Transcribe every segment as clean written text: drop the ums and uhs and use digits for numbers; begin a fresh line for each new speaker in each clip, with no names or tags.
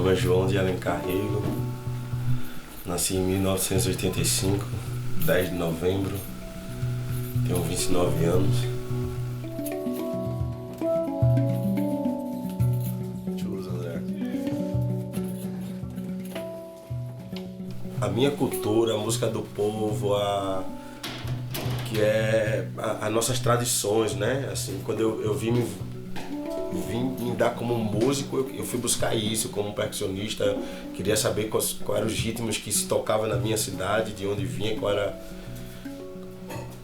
nome é João de Alencar Rego, nasci em 1985, 10 de novembro, tenho 29 anos. A minha cultura, a música do povo, que é as nossas tradições, né? Assim, quando eu vim me dar como músico, eu fui buscar isso como percussionista, queria saber quais eram os ritmos que se tocava na minha cidade, de onde vinha, qual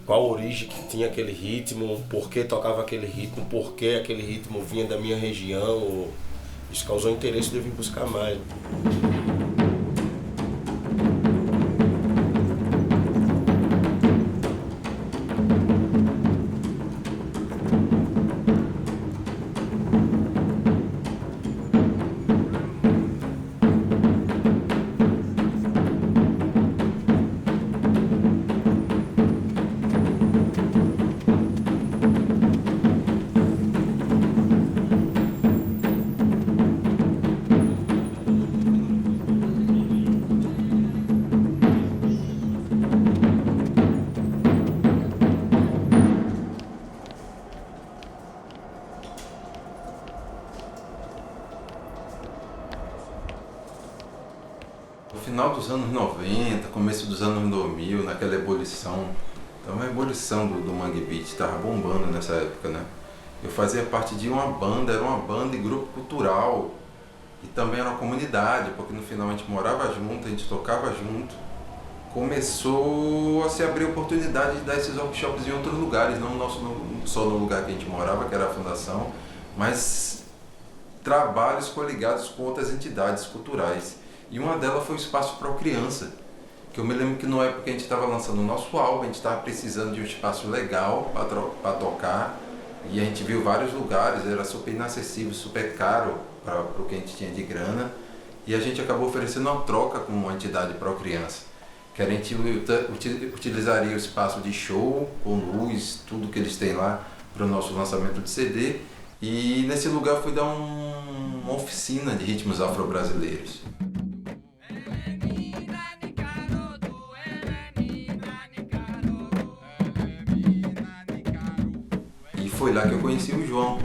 a origem que tinha aquele ritmo, por que tocava aquele ritmo, por que aquele ritmo vinha da minha região. Isso causou interesse de eu vir buscar mais.
No final dos anos 90, começo dos anos 2000, naquela ebulição, então a ebulição do Mangue Beat estava bombando nessa época, né? Eu fazia parte de uma banda, era uma banda e grupo cultural, e também era uma comunidade, porque no final a gente morava junto, a gente tocava junto. Começou a se abrir oportunidade de dar esses workshops em outros lugares, não só no lugar que a gente morava, que era a fundação, mas trabalhos coligados com outras entidades culturais. E uma delas foi o Espaço Pro Criança, que eu me lembro que na época que a gente estava lançando o nosso álbum, a gente estava precisando de um espaço legal para tocar, e a gente viu vários lugares, era super inacessível, super caro para o que a gente tinha de grana, e a gente acabou oferecendo uma troca com uma entidade Pro Criança, que a gente utilizaria o espaço de show, com luz, tudo que eles têm lá para o nosso lançamento de CD, e nesse lugar eu fui dar uma oficina de ritmos afro-brasileiros. Foi lá que eu conheci o João.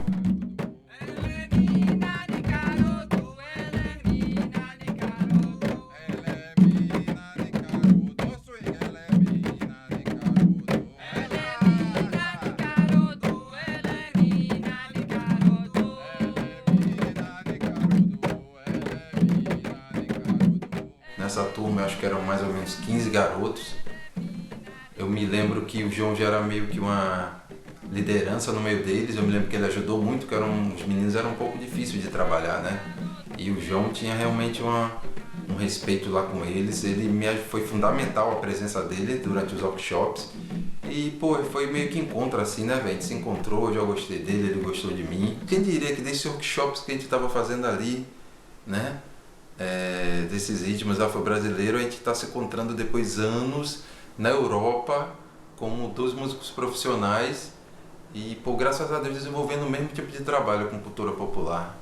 Nessa turma, eu acho que eram mais ou menos 15 garotos. Eu me lembro que o João já era meio que uma liderança no meio deles, eu me lembro que ele ajudou muito, que os meninos eram um pouco difíceis de trabalhar, né? E o João tinha realmente um respeito lá com eles, foi fundamental a presença dele durante os workshops. E, pô, foi meio que encontro assim, né, velho? A gente se encontrou, eu já gostei dele, ele gostou de mim. Quem diria que desses workshops que a gente estava fazendo ali, né? Desses ritmos afro-brasileiros, a gente está se encontrando depois anos na Europa como 2 músicos profissionais e, por graças a Deus, desenvolvendo o mesmo tipo de trabalho com cultura popular.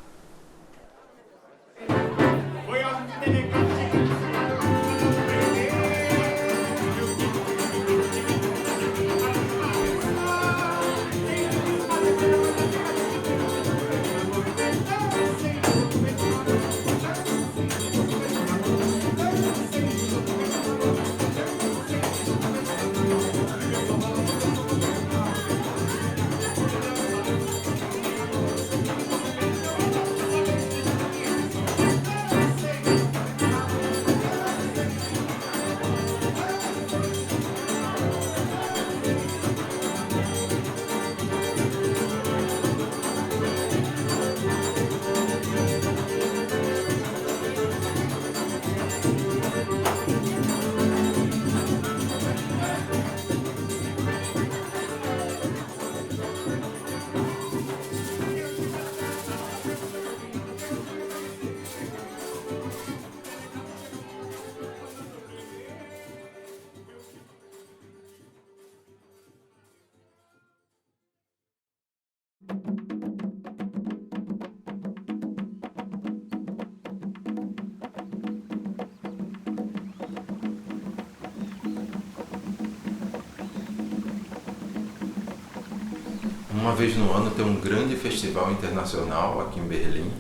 Uma vez no ano tem um grande festival internacional aqui em Berlim,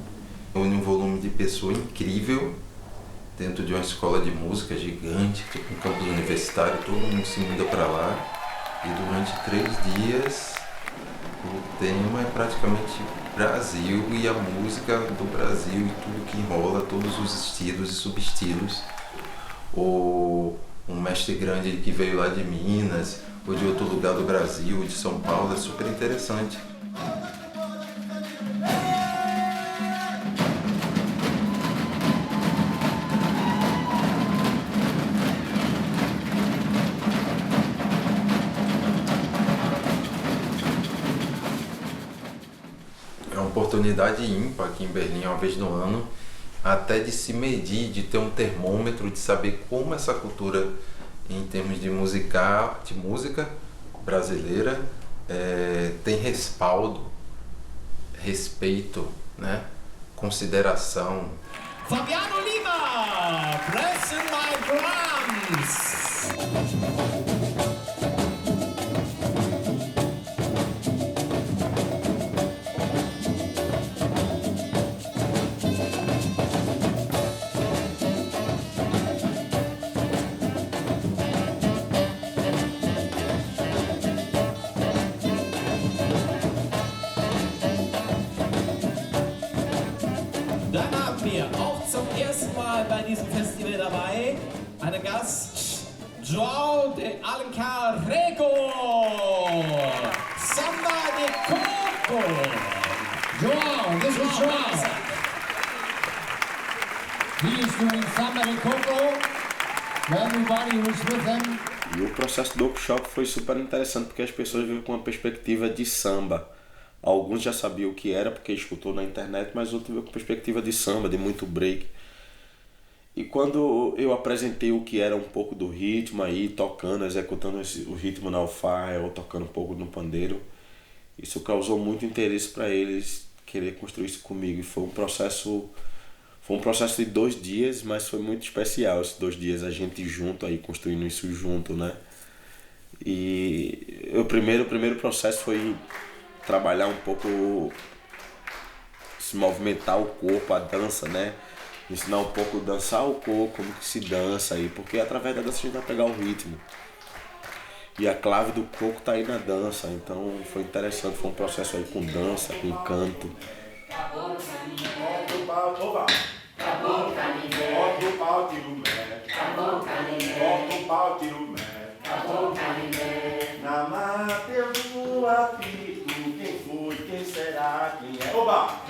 onde um volume de pessoas incrível, dentro de uma escola de música gigante, tipo um campus universitário, todo mundo se muda para lá. E durante 3 dias o tema é praticamente Brasil e a música do Brasil e tudo que enrola, todos os estilos e subestilos. Ou um mestre grande que veio lá de Minas, ou de outro lugar do Brasil, ou de São Paulo, é super interessante. É uma oportunidade ímpar aqui em Berlim, uma vez no ano, até de se medir, de ter um termômetro, de saber como essa cultura, em termos de música brasileira, tem respaldo, respeito, né? Consideração.
Fabiano Lima, pressing my drums. Dann haben wir auch zum ersten Mal bei diesem Festival dabei einen Gast, João de Alencar Rego, Samba de Coco.
João, this is João. He is doing Samba de Coco. Everybody who's with him.
E o processo do workshop foi super interessante porque as pessoas viram com uma perspectiva de samba. Alguns já sabiam o que era porque escutou na internet, mas outros viram com perspectiva de samba, de muito break. E quando eu apresentei o que era um pouco do ritmo aí, tocando, executando o ritmo na alfaia ou tocando um pouco no pandeiro, isso causou muito interesse para eles querer construir isso comigo. E foi um processo de 2 dias, mas foi muito especial esses 2 dias, a gente junto aí, construindo isso junto, né? E o primeiro processo foi trabalhar um pouco, se movimentar o corpo, a dança, né? Ensinar um pouco a dançar o corpo, como que se dança aí, porque através da dança a gente vai pegar o ritmo. E a clave do coco tá aí na dança, então foi interessante, foi um processo aí com dança, com canto.
Quem foi? Quem será? Quem é? Oba!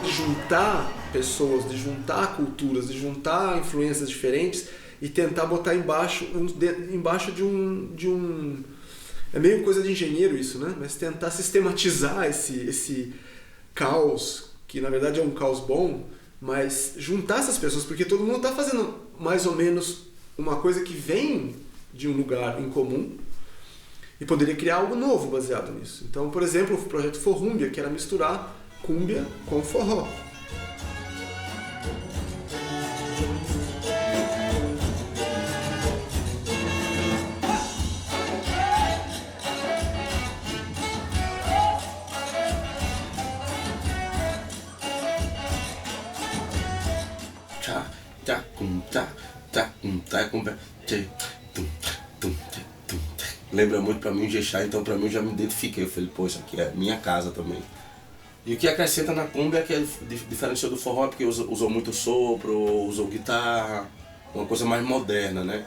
De juntar pessoas, de juntar culturas, de juntar influências diferentes e tentar botar embaixo de É meio coisa de engenheiro isso, né? Mas tentar sistematizar esse caos, que na verdade é um caos bom, mas juntar essas pessoas, porque todo mundo está fazendo mais ou menos uma coisa que vem de um lugar em comum e poderia criar algo novo baseado nisso. Então, por exemplo, o projeto Forrúmbia, que era misturar cúmbia com forró.
Lembra muito pra mim o Jexá, então pra mim eu já me identifiquei. Eu falei, pô, isso aqui é minha casa também. E o que acrescenta na cumbia é que é diferenciou do forró, porque usou muito sopro, usou guitarra, uma coisa mais moderna, né?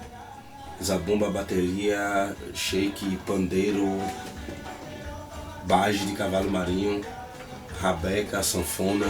Zabumba, bateria, shake, pandeiro, baje de cavalo marinho, rabeca, sanfona.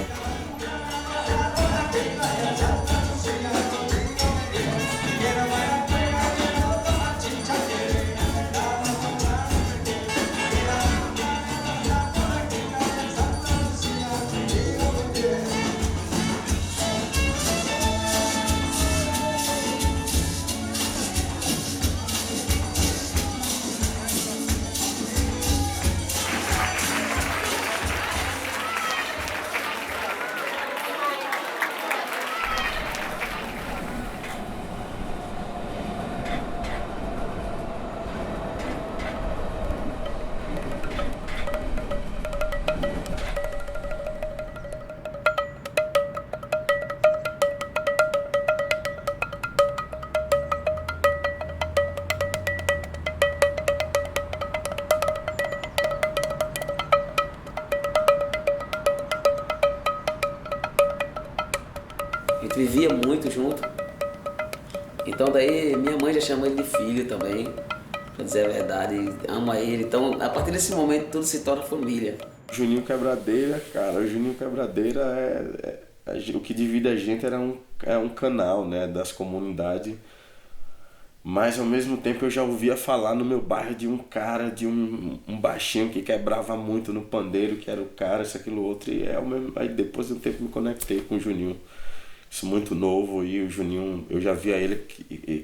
A gente vivia muito junto. Então daí minha mãe já chamou ele de filho também, pra dizer a verdade, ama ele. Então a partir desse momento tudo se torna família.
Juninho Quebradeira, cara, o Juninho Quebradeira o que divide a gente é um canal, né, das comunidades. Mas ao mesmo tempo eu já ouvia falar no meu bairro de um cara, de um baixinho que quebrava muito no pandeiro, que era o cara, isso, aquilo, outro. E aí depois de um tempo me conectei com o Juninho. Isso muito novo, e o Juninho, eu já via ele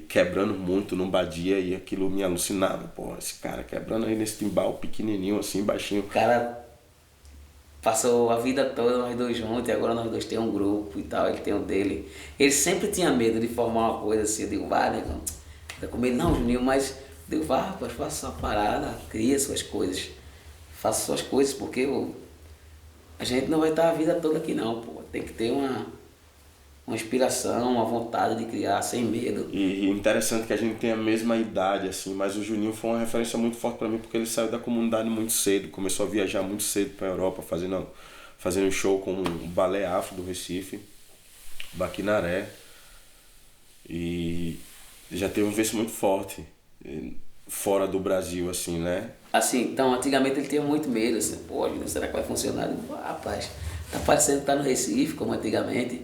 quebrando muito no Badia e aquilo me alucinava. Pô, esse cara quebrando aí nesse timbal pequenininho assim, baixinho.
O cara passou a vida toda nós dois juntos e agora nós dois temos um grupo e tal, ele tem o dele. Ele sempre tinha medo de formar uma coisa assim, eu digo, vai, né? Fica com medo, não, Juninho, mas eu digo, vá, rapaz, faça sua parada, cria suas coisas, faça suas coisas, porque a gente não vai estar a vida toda aqui não, pô, tem que ter uma inspiração, uma vontade de criar sem medo.
E interessante que a gente tem a mesma idade, assim, mas o Juninho foi uma referência muito forte para mim porque ele saiu da comunidade muito cedo, começou a viajar muito cedo para a Europa, fazendo show com o Balé Afro do Recife, Baquinaré, e já teve um verso muito forte fora do Brasil, assim, né?
Assim, então, antigamente ele tinha muito medo, assim, pô, será que vai funcionar? Eu digo, rapaz, tá parecendo que tá no Recife, como antigamente.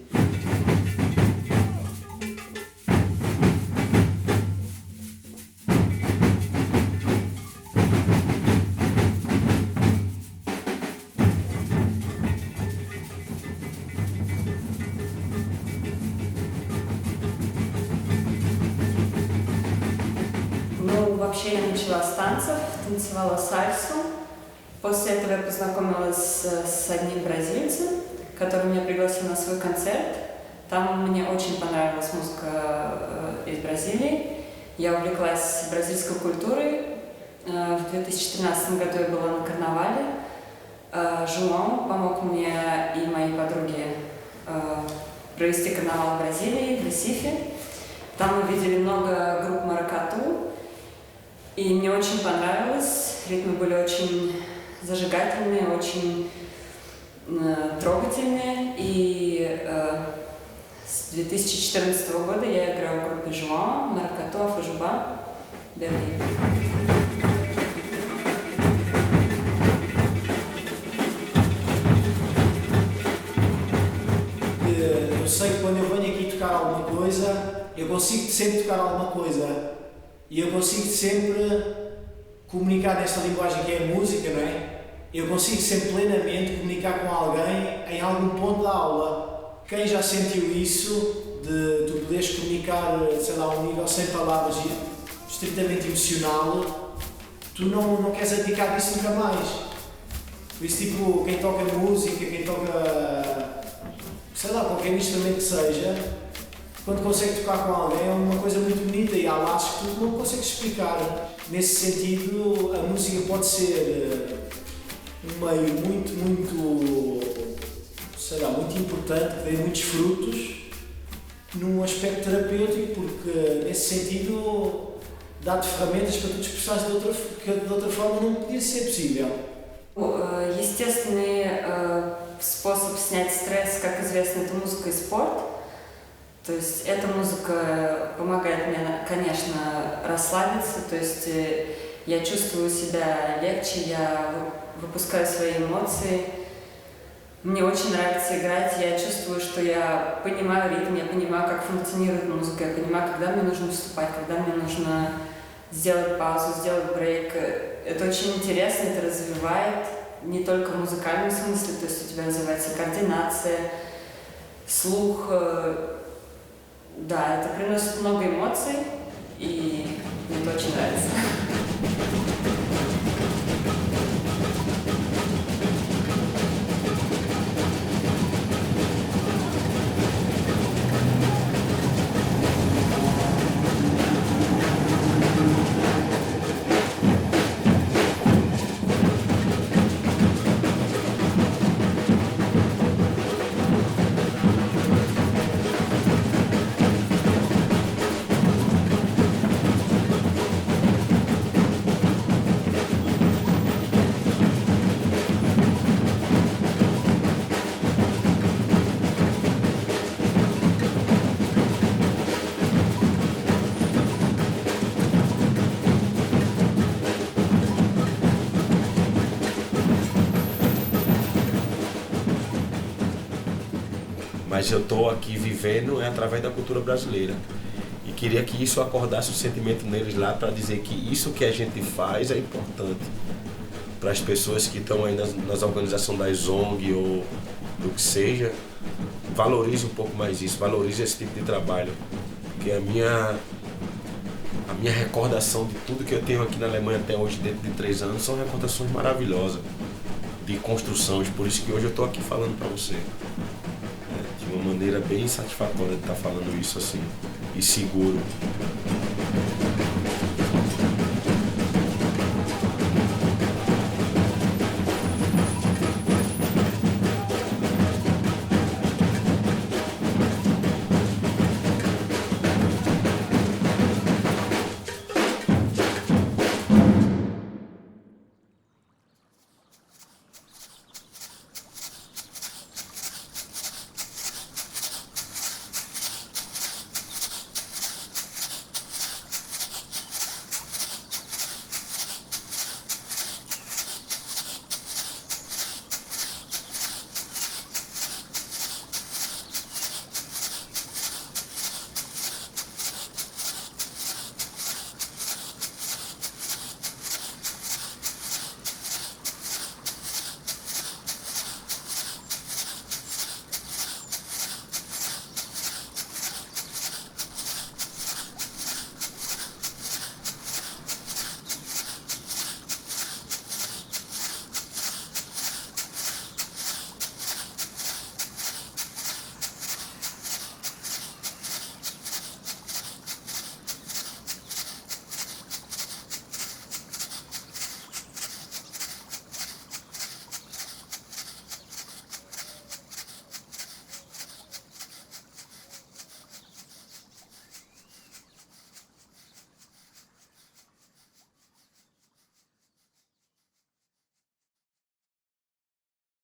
Вообще я начала с танцев, танцевала сальсу. После этого я познакомилась с одним бразильцем, который меня пригласил на свой концерт. Там мне очень понравилась музыка из Бразилии. Я увлеклась бразильской культурой. В 2013 году я была на карнавале. Жуан помог мне и моей подруге провести карнавал в Бразилии, в Ресифе. Там мы видели много групп маракату. И мне очень понравилось, ритмы были очень зажигательные, очень трогательные. И с 2014 года я играю в группе Жуан, Маракату, Афро-Жуба, Берлин.
Eu sei que quando eu venho aqui tocar alguma coisa, eu consigo sempre tocar alguma coisa. E eu consigo sempre
comunicar nesta linguagem que é a música, não é? Eu consigo sempre plenamente comunicar com alguém em algum ponto da aula. Quem já sentiu isso, de tu poderes comunicar, sei lá, a um nível sem palavras e estritamente emocional, tu não queres abdicar disso nunca mais. Por isso, tipo, quem toca música, quem toca, sei lá, qualquer instrumento que seja, quando consegue tocar com alguém é uma coisa muito bonita e há laços que tu não consegues explicar. Nesse sentido, a música pode ser um meio muito, sei lá, muito importante, que dê muitos frutos num aspecto terapêutico, porque nesse sentido dá-te ferramentas para tu te expressares que de outra forma não podia ser possível.
Естественный способ снять стресс, как известно, это музыка и спорт. То есть эта музыка помогает мне, конечно, расслабиться, то есть я чувствую себя легче, я выпускаю свои эмоции. Мне очень нравится играть, я чувствую, что я понимаю ритм, я понимаю, как функционирует музыка, я понимаю, когда мне нужно вступать, когда мне нужно сделать паузу, сделать брейк. Это очень интересно, это развивает не только в музыкальном смысле, то есть у тебя развивается координация, слух. Да, это приносит много эмоций, и мне это очень нравится.
Mas eu estou aqui vivendo através da cultura brasileira. E queria que isso acordasse o sentimento neles lá para dizer que isso que a gente faz é importante para as pessoas que estão aí nas organizações das ONG ou do que seja. Valorize um pouco mais isso, valorize esse tipo de trabalho. Porque a minha recordação de tudo que eu tenho aqui na Alemanha até hoje, dentro de 3 anos, são recordações maravilhosas de construções. Por isso que hoje eu estou aqui falando para você. De uma maneira bem satisfatória de estar falando isso assim, e seguro.